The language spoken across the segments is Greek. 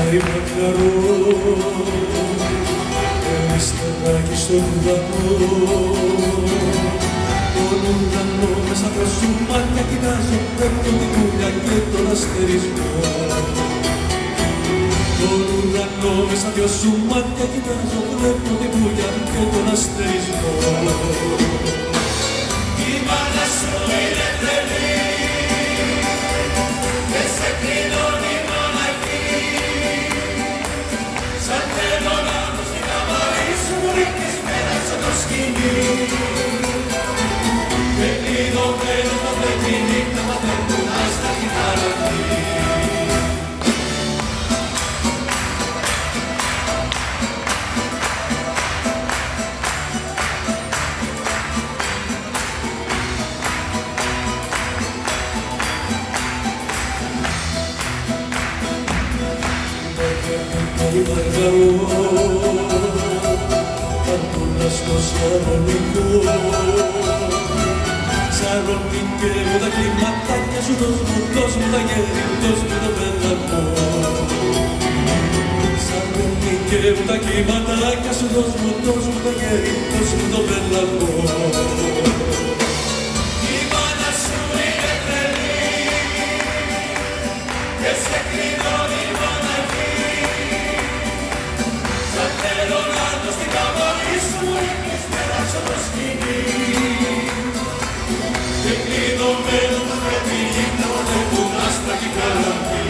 Περνάει μακαρό Εμιστεράκι στον ουρανό. Τον ουρανό μέσα από σου μάτια κοιτάζω, βλέπω την κούλια και τον αστερισμό. Τον ουρανό μέσα από σου μάτια κοιτάζω, βλέπω την κούλια και τον αστερισμό. Η μάνα σου είναι τρελή και σε κλειδώνει μοναχή. Σαν θέλω να μου στην καμάρι σου μου ρίχνεις πέραξε το σκηνή. Και κλειδωμένο το βλέπει νύχτα μα δεν κουνάς τα κιθάρα αυτή. Αντούλα στο Σαρονικό. Σαρονικέ μου τα κλιματάκια σου, δώσ' μου τα γέρι, δώσ' μου το πέτακο. Σαρονικέ μου τα κλιματάκια σου, δώσ' μου τα γέρι, δώσ' μου το πέτακο. Η μάνα σου είναι τρελή και σε κλειδώνει μοναχή. Σαν θέλω να έρθω στην καμάρι σου μου ρίχνεις πέραξε το σκηνή. Και κλειδωμένο το πρέπει νύχτα μα δεν κουνάς τα κιθάρα αυτή.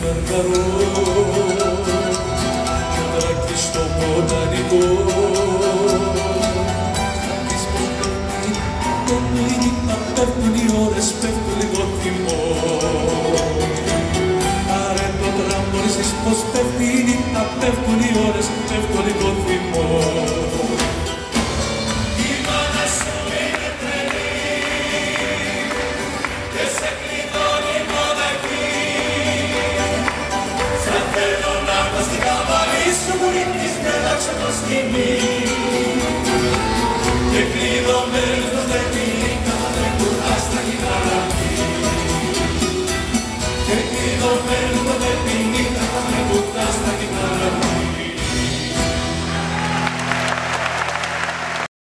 Μαργαρό, κοντάκι στο μποτανικό. Στάκης πως πέφτει, το νύχτα πέφτουν οι ώρες, πέφτουν λίγο θυμό. Άρε το τραμπορίζεις πως πέφτει η νύχτα, πέφτουν οι ώρες, πέφτουν λίγο θυμό. Η μάνα σου είναι τρελή και σε κλειδώνει μοναχή. Σαν θέλω να έρθω στην καμάρι σου μου ρίχνεις πέραξε το σκηνή.